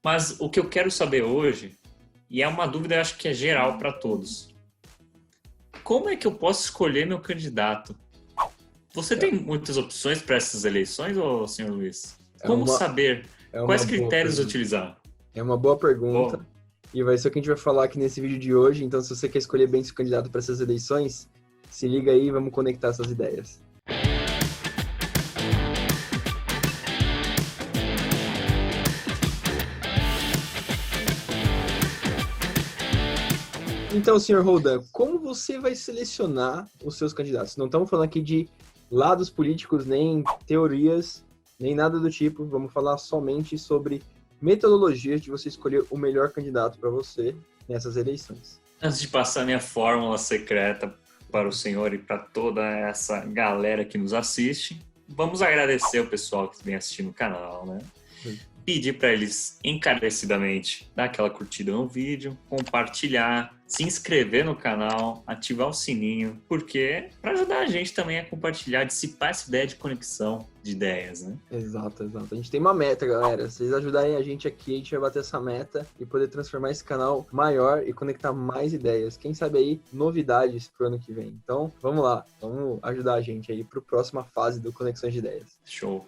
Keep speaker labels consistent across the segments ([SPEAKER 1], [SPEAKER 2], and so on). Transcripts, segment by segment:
[SPEAKER 1] Mas o que eu quero saber hoje, e é uma dúvida, eu acho que é geral para todos. Como é que eu posso escolher meu candidato? Você tem muitas opções para essas eleições, ô, senhor Luiz?
[SPEAKER 2] É
[SPEAKER 1] Como
[SPEAKER 2] uma,
[SPEAKER 1] saber?
[SPEAKER 2] é
[SPEAKER 1] Quais
[SPEAKER 2] uma boa
[SPEAKER 1] critérios
[SPEAKER 2] pergunta.
[SPEAKER 1] utilizar?
[SPEAKER 2] É uma boa pergunta.
[SPEAKER 1] Bom,
[SPEAKER 2] E vai ser o que a gente vai falar aqui nesse vídeo de hoje. Então, se você quer escolher bem seu candidato para essas eleições, se liga aí e vamos conectar essas ideias. Então, senhor Roldan, como você vai selecionar os seus candidatos? Não estamos falando aqui de lados políticos, nem teorias, nem nada do tipo. Vamos falar somente sobre metodologias de você escolher o melhor candidato para você nessas eleições.
[SPEAKER 1] antes de passar minha fórmula secreta para o senhor e para toda essa galera que nos assiste, vamos agradecer o pessoal que vem assistindo o canal, né? Pedir para eles encarecidamente dar aquela curtida no vídeo, compartilhar, se inscrever no canal, ativar o sininho, porque para ajudar a gente também a compartilhar, dissipar essa ideia de conexão de ideias, né?
[SPEAKER 2] Exato. A gente tem uma meta, galera. Se vocês ajudarem a gente aqui, a gente vai bater essa meta e poder transformar esse canal maior e conectar mais ideias. Quem sabe aí, novidades pro ano que vem. Então, vamos lá. Vamos ajudar a gente aí pro próxima fase do Conexões de Ideias.
[SPEAKER 1] Show.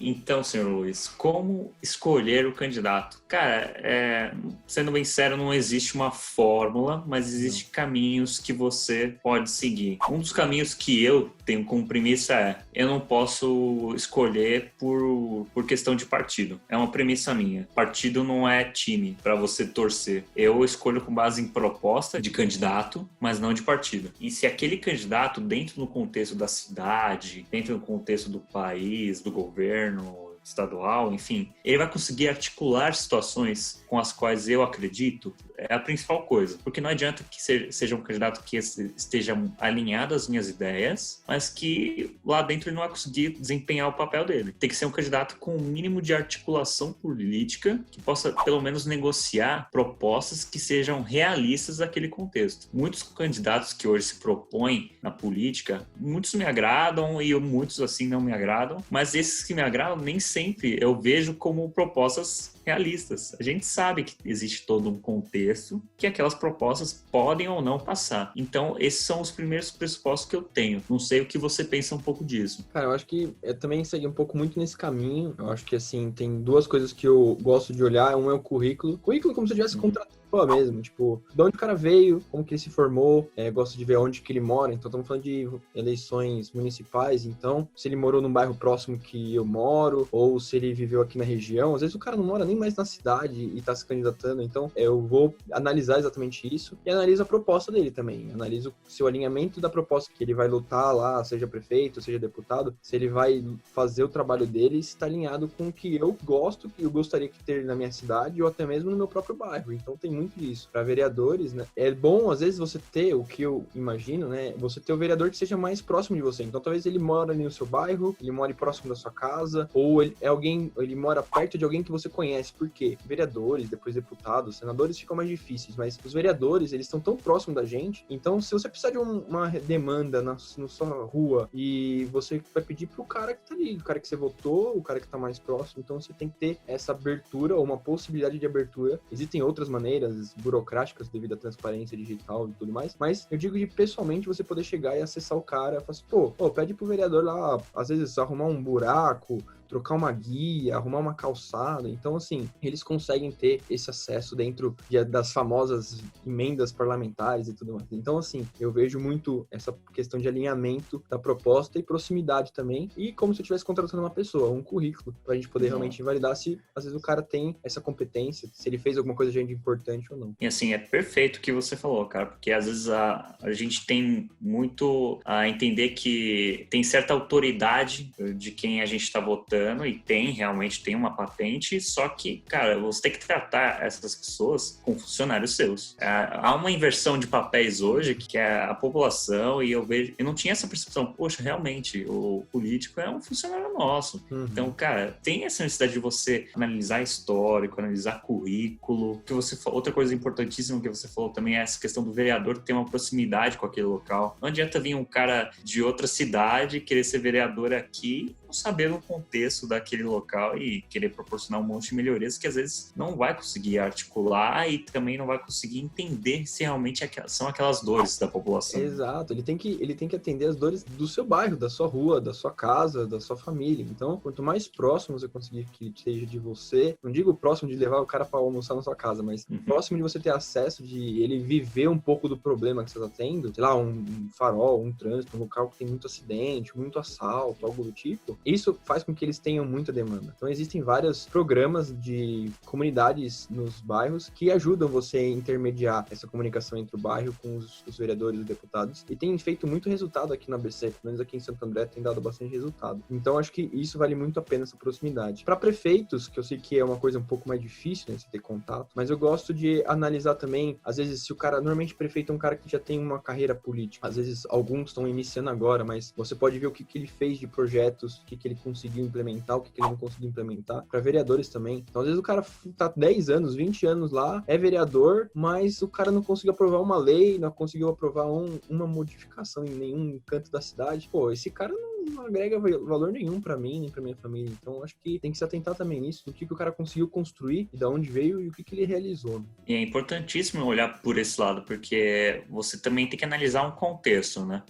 [SPEAKER 1] Então, senhor Luiz, como escolher o candidato? Cara, sendo bem sério, não existe uma fórmula, mas existem caminhos que você pode seguir. Um dos caminhos que eu tenho como premissa eu não posso escolher por questão de partido. É uma premissa minha. Partido não é time para você torcer. Eu escolho com base em proposta de candidato, mas não de partido. E se aquele candidato, dentro do contexto da cidade, dentro do contexto do país, do governo estadual, enfim, ele vai conseguir articular situações com as quais eu acredito, é a principal coisa. Porque não adianta que seja um candidato que esteja alinhado às minhas ideias, mas que lá dentro ele não vai conseguir desempenhar o papel dele. Tem que ser um candidato com um mínimo de articulação política, que possa pelo menos negociar propostas que sejam realistas daquele contexto. Muitos candidatos que hoje se propõem na política, muitos me agradam e muitos assim não me agradam, mas esses que me agradam nem sempre eu vejo como propostas realistas. A gente sabe que existe todo um contexto que aquelas propostas podem ou não passar. Então, esses são os primeiros pressupostos que eu tenho. Não sei o que você pensa um pouco disso.
[SPEAKER 2] Cara, eu acho que eu também segui um pouco muito nesse caminho. Eu acho que, assim, tem duas coisas que eu gosto de olhar. Um é o currículo. Currículo como se eu tivesse contratado mesmo. Tipo, de onde o cara veio, como que ele se formou. Gosto de ver onde que ele mora. Então, estamos falando de eleições municipais. Então, se ele morou num bairro próximo que eu moro, ou se ele viveu aqui na região. Às vezes o cara não mora nem mais na cidade e tá se candidatando. Então, eu vou analisar exatamente isso. E analiso a proposta dele também. Analiso se o alinhamento da proposta que ele vai lutar lá, seja prefeito, seja deputado, se ele vai fazer o trabalho dele, se está alinhado com o que eu gosto, que eu gostaria de ter na minha cidade ou até mesmo no meu próprio bairro. Então tem muito disso. Para vereadores, né? É bom, às vezes, você ter o que eu imagino, né? Você ter o vereador que seja mais próximo de você. Então talvez ele mora ali no seu bairro, ele mora próximo da sua casa, ou ele mora perto de alguém que você conhece. Por quê? Vereadores, depois deputados, senadores ficam mais difíceis, mas os vereadores, eles estão tão próximos da gente. Então, se você precisar de uma demanda na sua rua e você vai pedir pro cara que tá ali, o cara que você votou, o cara que tá mais próximo, então você tem que ter essa abertura ou uma possibilidade de abertura. Existem outras maneiras burocráticas devido à transparência digital e tudo mais, mas eu digo de pessoalmente você poder chegar e acessar o cara e falar assim, pô, pede pro vereador lá, às vezes arrumar um buraco, trocar uma guia, arrumar uma calçada. Então, assim, eles conseguem ter esse acesso dentro das famosas emendas parlamentares e tudo mais. Então, assim, eu vejo muito essa questão de alinhamento da proposta e proximidade também. E como se eu estivesse contratando uma pessoa, um currículo, pra gente poder realmente validar se, às vezes, o cara tem essa competência, se ele fez alguma coisa de importante ou não.
[SPEAKER 1] E, assim, é perfeito o que você falou, cara, porque, às vezes, a gente tem muito a entender que tem certa autoridade de quem a gente está votando e realmente tem uma patente, só que, cara, você tem que tratar essas pessoas como funcionários seus. Há uma inversão de papéis hoje que é a população, e eu não tinha essa percepção, poxa, realmente, o político é um funcionário nosso. Então, cara, tem essa necessidade de você analisar histórico, analisar currículo, outra coisa importantíssima que você falou também é essa questão do vereador ter uma proximidade com aquele local. Não adianta vir um cara de outra cidade querer ser vereador aqui, não saber o contexto daquele local e querer proporcionar um monte de melhorias que às vezes não vai conseguir articular e também não vai conseguir entender se realmente são aquelas dores da população.
[SPEAKER 2] Exato, ele tem que atender as dores do seu bairro, da sua rua, da sua casa, da sua família. Então, quanto mais próximo você conseguir que ele esteja de você, não digo próximo de levar o cara para almoçar na sua casa, mas próximo de você ter acesso, de ele viver um pouco do problema que você está tendo, sei lá, um farol, um trânsito, um local que tem muito acidente, muito assalto, algo do tipo, isso faz com que eles tenham muita demanda. Então, existem vários programas de comunidades nos bairros que ajudam você a intermediar essa comunicação entre o bairro com os vereadores e deputados, e tem feito muito resultado aqui na ABC, pelo menos aqui em Santo André tem dado bastante resultado. Então, acho que isso vale muito a pena, essa proximidade. Para prefeitos, que eu sei que é uma coisa um pouco mais difícil, né, você ter contato, mas eu gosto de analisar também, às vezes, se o cara, normalmente prefeito é um cara que já tem uma carreira política, às vezes alguns estão iniciando agora, mas você pode ver o que ele fez de projetos, o que ele conseguiu implementar, o que ele não conseguiu implementar, para vereadores também. Então, às vezes o cara tá 10 anos, 20 anos lá, é vereador, mas o cara não conseguiu aprovar uma lei, não conseguiu aprovar uma modificação em nenhum canto da cidade. Pô, esse cara não agrega valor nenhum pra mim, nem pra minha família. Então, acho que tem que se atentar também nisso, do que o cara conseguiu construir, e de onde veio e o que ele realizou. Né?
[SPEAKER 1] E é importantíssimo olhar por esse lado, porque você também tem que analisar um contexto, né?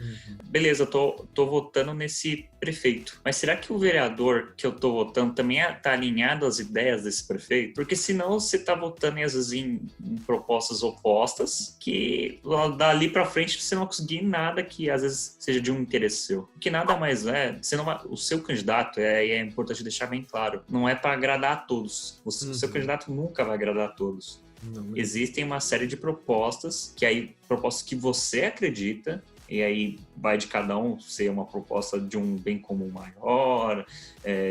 [SPEAKER 1] Beleza, eu tô votando nesse prefeito, mas será que o vereador que eu tô votando também tá alinhado às ideias desse prefeito? Porque senão você tá votando, às vezes, em propostas opostas, que dali pra frente você não vai conseguir nada que, às vezes, seja de um interesse seu. Que nada mais você não vai, o seu candidato, é importante deixar bem claro, não é para agradar a todos. O seu candidato nunca vai agradar a todos. Existem uma série de propostas, propostas que você acredita, e aí vai de cada um ser uma proposta de um bem comum maior,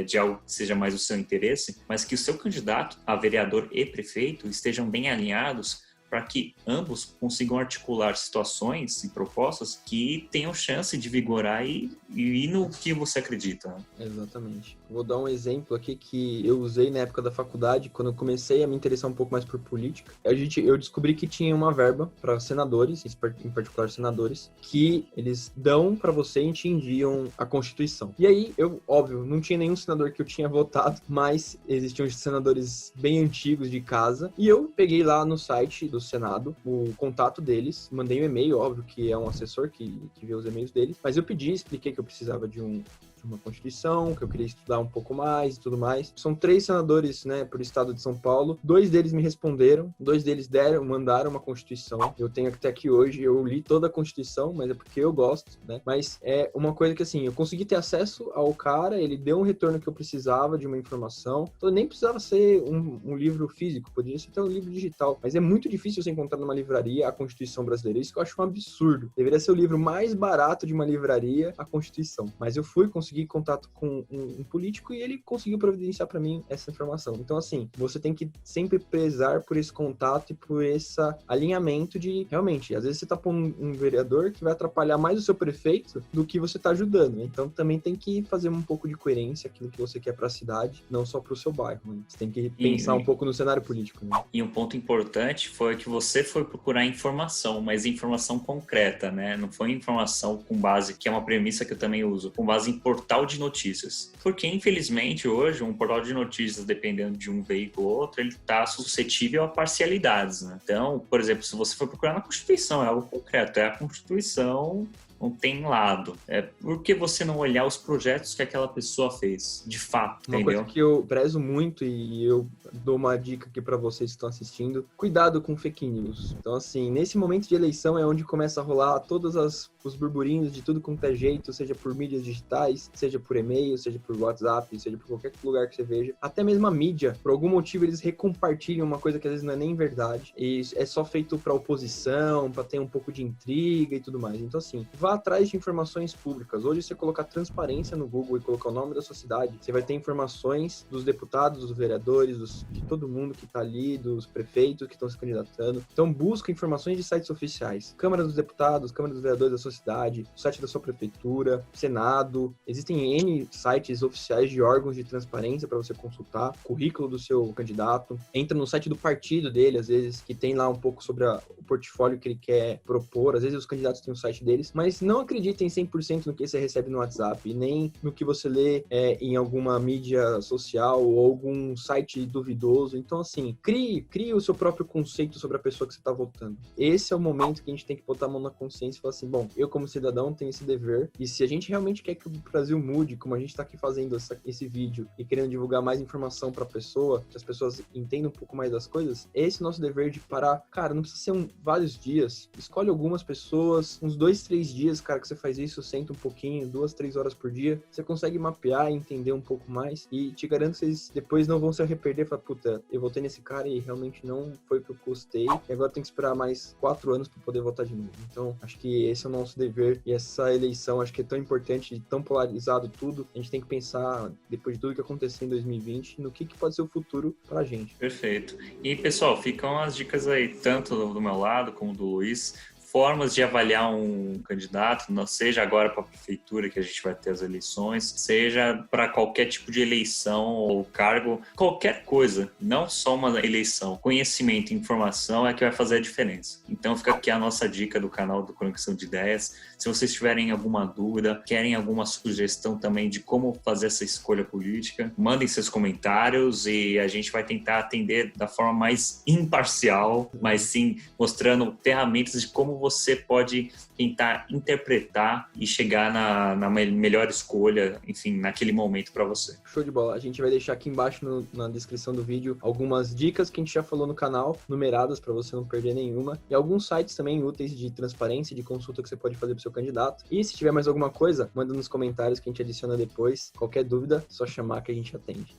[SPEAKER 1] de algo que seja mais o seu interesse, mas que o seu candidato a vereador e prefeito estejam bem alinhados para que ambos consigam articular situações e propostas que tenham chance de vigorar e ir no que você acredita. Né?
[SPEAKER 2] Exatamente. Vou dar um exemplo aqui que eu usei na época da faculdade, quando eu comecei a me interessar um pouco mais por política. Eu descobri que tinha uma verba para senadores, em particular senadores, que eles dão para você e te enviam a Constituição. E aí, óbvio, não tinha nenhum senador que eu tinha votado, mas existiam senadores bem antigos de casa, e eu peguei lá no site do Senado o contato deles, mandei um e-mail, óbvio que é um assessor que vê os e-mails deles, mas eu expliquei que eu precisava de uma Constituição, que eu queria estudar um pouco mais e tudo mais. São 3 senadores, né, por estado de São Paulo. 2 deles me responderam, 2 deles mandaram uma Constituição. Eu tenho até aqui hoje, eu li toda a Constituição, mas é porque eu gosto, né? Mas é uma coisa que, assim, eu consegui ter acesso ao cara, ele deu um retorno que eu precisava de uma informação. Então, nem precisava ser um livro físico, poderia ser até um livro digital. Mas é muito difícil você encontrar numa livraria a Constituição brasileira. Isso que eu acho um absurdo. Deveria ser o livro mais barato de uma livraria, a Constituição. Mas eu consegui contato com um político e ele conseguiu providenciar para mim essa informação. Então, assim, você tem que sempre prezar por esse contato e por esse alinhamento de, realmente, às vezes você tá pondo um vereador que vai atrapalhar mais o seu prefeito do que você tá ajudando. Então, também tem que fazer um pouco de coerência aquilo que você quer para a cidade, não só para o seu bairro. Né? Você tem que pensar um pouco no cenário político. Né?
[SPEAKER 1] E um ponto importante foi que você foi procurar informação, mas informação concreta, né? Não foi informação com base, que é uma premissa que eu também uso, com base em portal de notícias. Porque, infelizmente, hoje, um portal de notícias, dependendo de um veículo ou outro, ele está suscetível a parcialidades, né? Então, por exemplo, se você for procurar na Constituição, é algo concreto, é a Constituição, não tem lado. É por que você não olhar os projetos que aquela pessoa fez, de fato,
[SPEAKER 2] uma
[SPEAKER 1] entendeu?
[SPEAKER 2] Coisa que eu prezo muito e eu dou uma dica aqui para vocês que estão assistindo, cuidado com fake news. Então, assim, nesse momento de eleição é onde começa a rolar todos os burburinhos de tudo quanto é jeito, seja por mídias digitais, seja por e-mail, seja por WhatsApp, seja por qualquer lugar que você veja. Até mesmo a mídia, por algum motivo, eles recompartilham uma coisa que às vezes não é nem verdade. E é só feito para oposição, para ter um pouco de intriga e tudo mais. Então, assim, vá atrás de informações públicas. Hoje, você colocar transparência no Google e colocar o nome da sua cidade, você vai ter informações dos deputados, dos vereadores, de todo mundo que está ali, dos prefeitos que estão se candidatando. Então, busca informações de sites oficiais. Câmara dos Deputados, Câmara dos Vereadores da sua cidade, o site da sua prefeitura, Senado. Existem N sites oficiais de órgãos de transparência para você consultar, currículo do seu candidato. Entra no site do partido dele, às vezes, que tem lá um pouco sobre o portfólio que ele quer propor. Às vezes os candidatos têm o site deles, mas Mas não acreditem 100% no que você recebe no WhatsApp, nem no que você lê em alguma mídia social ou algum site duvidoso. Então, assim, crie o seu próprio conceito sobre a pessoa que você está votando. Esse é o momento que a gente tem que botar a mão na consciência e falar assim, bom, eu como cidadão tenho esse dever, e se a gente realmente quer que o Brasil mude, como a gente está aqui fazendo esse vídeo e querendo divulgar mais informação para a pessoa, que as pessoas entendam um pouco mais das coisas, esse é o nosso dever de parar. Cara, não precisa ser vários dias, escolhe algumas pessoas, uns 2, 3 dias, cara, que você faz isso, senta um pouquinho, 2, 3 horas por dia, você consegue mapear e entender um pouco mais, e te garanto que vocês depois não vão se arrepender e falar, puta, eu votei nesse cara e realmente não foi o que eu gostei, e agora tem que esperar mais 4 anos para poder votar de novo. Então, acho que esse é o nosso dever, e essa eleição acho que é tão importante, tão polarizado tudo, a gente tem que pensar, depois de tudo que aconteceu em 2020, no que pode ser o futuro pra gente.
[SPEAKER 1] Perfeito. E, pessoal, ficam as dicas aí, tanto do meu lado como do Luiz, formas de avaliar um candidato, seja agora para a prefeitura, que a gente vai ter as eleições, seja para qualquer tipo de eleição ou cargo, qualquer coisa, não só uma eleição. Conhecimento e informação é que vai fazer a diferença. Então fica aqui a nossa dica do canal do Conexão de Ideias. Se vocês tiverem alguma dúvida, querem alguma sugestão também de como fazer essa escolha política, mandem seus comentários e a gente vai tentar atender da forma mais imparcial, mas sim mostrando ferramentas de como você pode tentar interpretar e chegar na melhor escolha, enfim, naquele momento para você.
[SPEAKER 2] Show de bola. A gente vai deixar aqui embaixo na descrição do vídeo algumas dicas que a gente já falou no canal, numeradas para você não perder nenhuma, e alguns sites também úteis de transparência, de consulta que você pode fazer para o seu candidato. E se tiver mais alguma coisa, manda nos comentários que a gente adiciona depois. Qualquer dúvida, só chamar que a gente atende.